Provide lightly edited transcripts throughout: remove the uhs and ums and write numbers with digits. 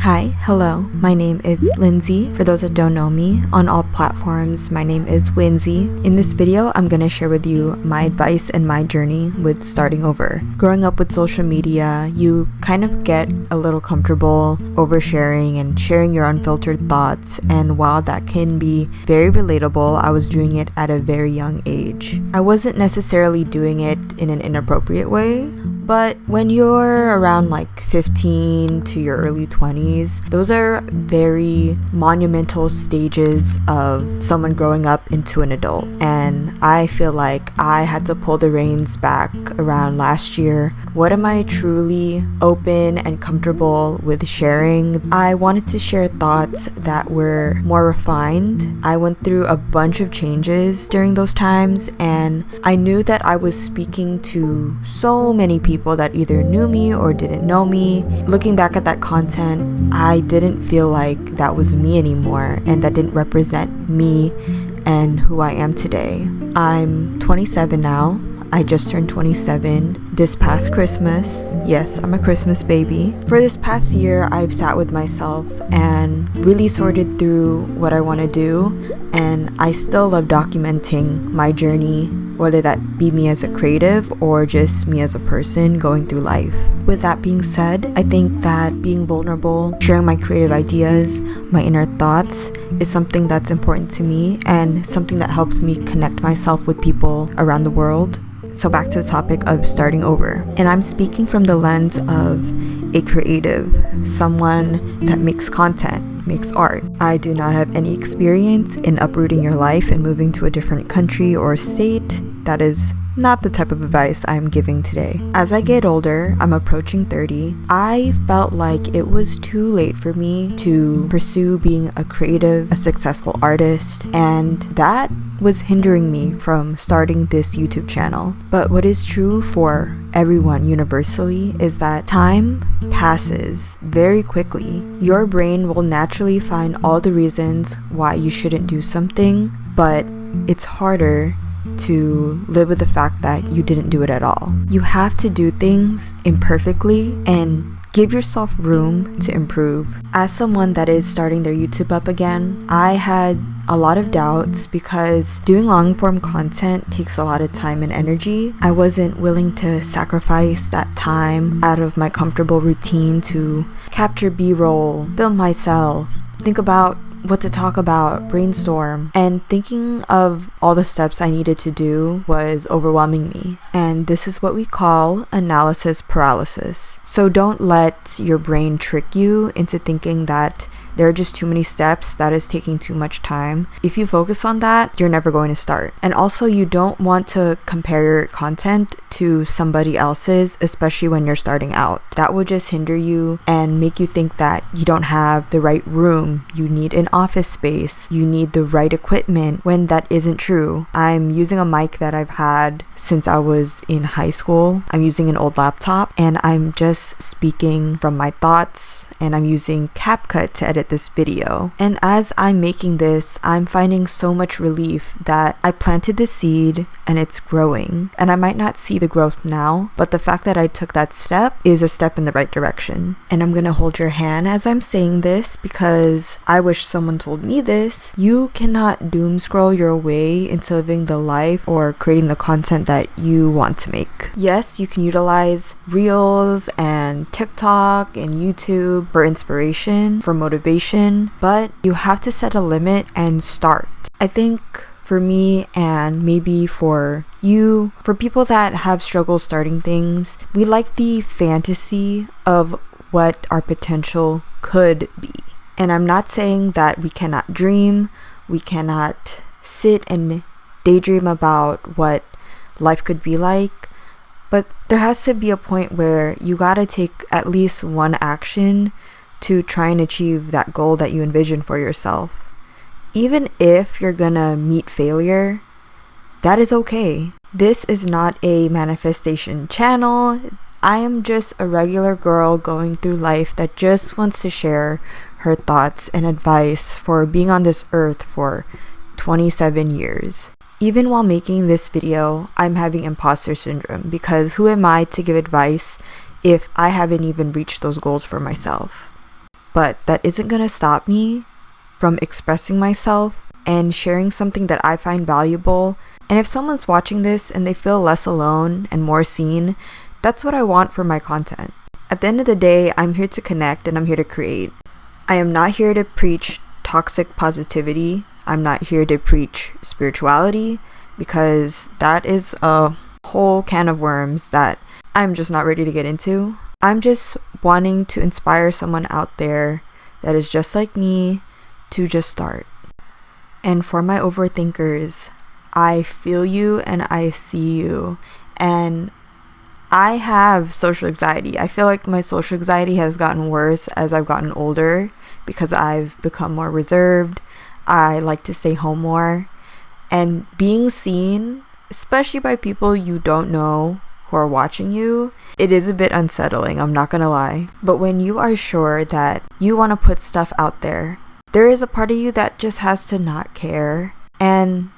Hi, hello, my name is Lindsay. For those that don't know me, on all platforms, my name is Winsy. In this video, I'm gonna share with you my advice and my journey with starting over. Growing up with social media, you kind of get a little comfortable oversharing and sharing your unfiltered thoughts, and while that can be very relatable, I was doing it at a very young age. I wasn't necessarily doing it in an inappropriate way, but when you're around like 15 to your early 20s, those are very monumental stages of someone growing up into an adult. And I feel like I had to pull the reins back around last year. What am I truly open and comfortable with sharing? I wanted to share thoughts that were more refined. I went through a bunch of changes during those times, and I knew that I was speaking to so many people that either knew me or didn't know me. Looking back at that content, I didn't feel like that was me anymore, and that didn't represent me and who I am today. I'm 27 now. I just turned 27 this past Christmas. Yes, I'm a Christmas baby. For this past year, I've sat with myself and really sorted through what I want to do, and I still love documenting my journey, whether that be me as a creative or just me as a person going through life. With that being said, I think that being vulnerable, sharing my creative ideas, my inner thoughts is something that's important to me and something that helps me connect myself with people around the world. So back to the topic of starting over. And I'm speaking from the lens of a creative, someone that makes content, makes art. I do not have any experience in uprooting your life and moving to a different country or state. That is not the type of advice I'm giving today. As I get older, I'm approaching 30, I felt like it was too late for me to pursue being a creative, a successful artist, and that was hindering me from starting this YouTube channel. But what is true for everyone universally is that time passes very quickly. Your brain will naturally find all the reasons why you shouldn't do something, but it's harder to live with the fact that you didn't do it at all. You have to do things imperfectly and give yourself room to improve. As someone that is starting their YouTube up again, I had a lot of doubts because doing long form content takes a lot of time and energy. I wasn't willing to sacrifice that time out of my comfortable routine to capture B-roll, film myself, think about what to talk about, brainstorm, and thinking of all the steps I needed to do was overwhelming me. And this is what we call analysis paralysis. So don't let your brain trick you into thinking that there are just too many steps, that is taking too much time. If you focus on that, you're never going to start. And also, you don't want to compare your content to somebody else's, especially when you're starting out. That will just hinder you and make you think that you don't have the right room, you need an office space, you need the right equipment, when that isn't true. I'm using a mic that I've had since I was in high school. I'm using an old laptop, and I'm just speaking from my thoughts, and I'm using CapCut to edit this video. And as I'm making this, I'm finding so much relief that I planted the seed and it's growing. And I might not see the growth now, but the fact that I took that step is a step in the right direction. And I'm gonna hold your hand as I'm saying this because I wish someone told me this. You cannot doom scroll your way into living the life or creating the content that you want to make. Yes, you can utilize Reels and TikTok and YouTube for inspiration, for motivation, but you have to set a limit and start. I think for me, and maybe for you, for people that have struggles starting things, we like the fantasy of what our potential could be. And I'm not saying that we cannot dream, we cannot sit and daydream about what life could be like, but there has to be a point where you gotta take at least one action to try and achieve that goal that you envision for yourself. Even if you're gonna meet failure, that is okay. This is not a manifestation channel. I am just a regular girl going through life that just wants to share her thoughts and advice for being on this earth for 27 years. Even while making this video, I'm having imposter syndrome because who am I to give advice if I haven't even reached those goals for myself? but that isn't gonna stop me from expressing myself and sharing something that I find valuable. And if someone's watching this and they feel less alone and more seen, that's what I want for my content. At the end of the day, I'm here to connect and I'm here to create. I am not here to preach toxic positivity. I'm not here to preach spirituality, because that is a whole can of worms that I'm just not ready to get into. I'm just wanting to inspire someone out there that is just like me to just start. And for my overthinkers, I feel you and I see you. And I have social anxiety. I feel like my social anxiety has gotten worse as I've gotten older because I've become more reserved. I like to stay home more. And being seen, especially by people you don't know who are watching you, it is a bit unsettling, I'm not gonna lie. But when you are sure that you want to put stuff out there, there is a part of you that just has to not care. And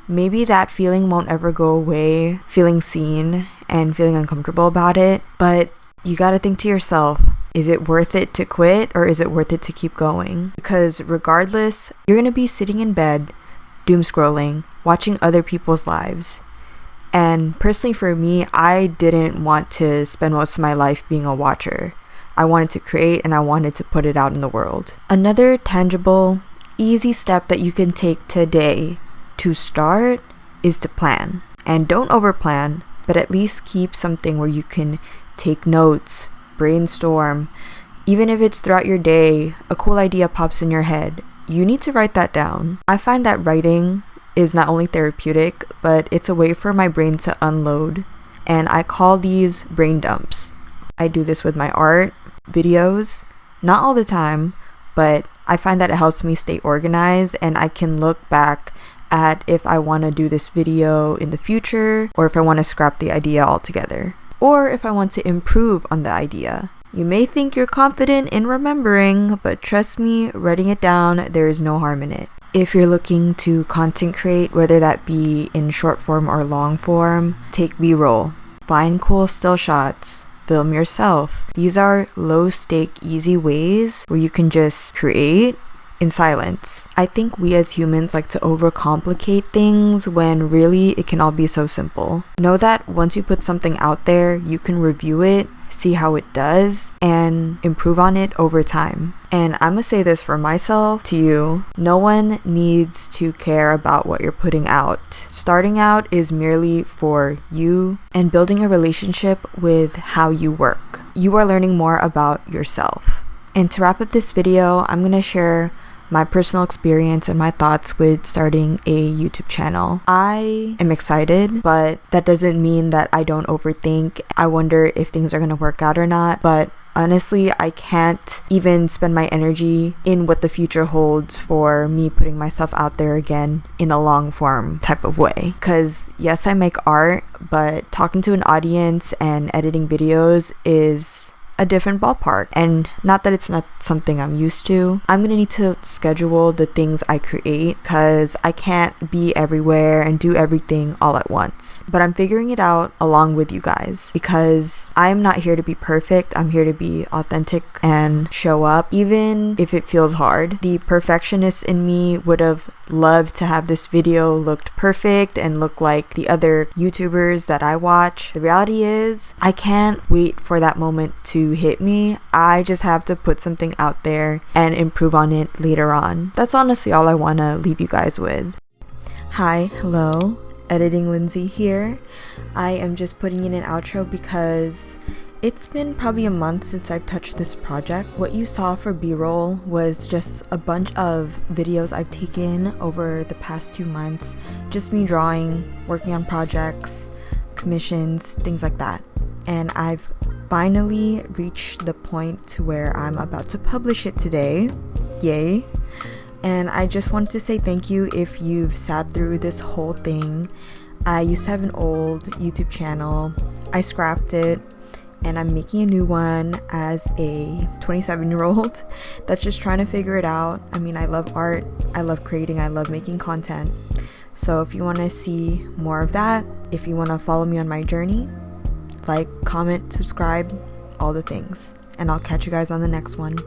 maybe that feeling won't ever go away, feeling seen and feeling uncomfortable about it. But you gotta think to yourself, is it worth it to quit or is it worth it to keep going? Because regardless, you're gonna be sitting in bed, doom scrolling, watching other people's lives. And personally for me, I didn't want to spend most of my life being a watcher. I wanted to create and I wanted to put it out in the world. Another tangible, easy step that you can take today to start is to plan. And don't overplan, but at least keep something where you can take notes, brainstorm. Even if it's throughout your day, a cool idea pops in your head, you need to write that down. I find that writing is not only therapeutic, but it's a way for my brain to unload. And I call these brain dumps. I do this with my art, videos, not all the time, but I find that it helps me stay organized and I can look back at if I want to do this video in the future or if I want to scrap the idea altogether or if I want to improve on the idea. You may think you're confident in remembering, but trust me, writing it down, there is no harm in it. If you're looking to content create, whether that be in short form or long form, take B-roll. Find cool still shots. Film yourself. These are low stake, easy ways where you can just create in silence. I think we as humans like to overcomplicate things when really it can all be so simple. Know that once you put something out there, you can review it, see how it does, and improve on it over time. And I'm gonna say this for myself to you, no one needs to care about what you're putting out. Starting out is merely for you and building a relationship with how you work. You are learning more about yourself. And to wrap up this video, I'm gonna share my personal experience and my thoughts with starting a YouTube channel. I am excited, but that doesn't mean that I don't overthink. I wonder if things are gonna work out or not, but honestly, I can't even spend my energy in what the future holds for me putting myself out there again in a long form type of way. Because yes, I make art, but talking to an audience and editing videos is a different ballpark, and not that it's not something I'm used to. I'm gonna need to schedule the things I create because I can't be everywhere and do everything all at once. But I'm figuring it out along with you guys because I'm not here to be perfect. I'm here to be authentic and show up even if it feels hard. The perfectionist in me would have loved to have this video looked perfect and look like the other YouTubers that I watch. The reality is I can't wait for that moment to hit me. I just have to put something out there and improve on it later on. That's honestly all I want to leave you guys with. Hi, hello, Editing Lindsay here. I am just putting in an outro because it's been probably a month since I've touched this project. What you saw for B-roll was just a bunch of videos I've taken over the past 2 months. Just me drawing, working on projects, commissions, things like that. And I've finally reached the point to where I'm about to publish it today. Yay. And I just wanted to say thank you if you've sat through this whole thing. I used to have an old YouTube channel. I scrapped it and I'm making a new one as a 27-year-old that's just trying to figure it out. I mean, I love art, I love creating, I love making content. So if you want to see more of that, if you want to follow me on my journey, like, comment, subscribe, all the things. And I'll catch you guys on the next one.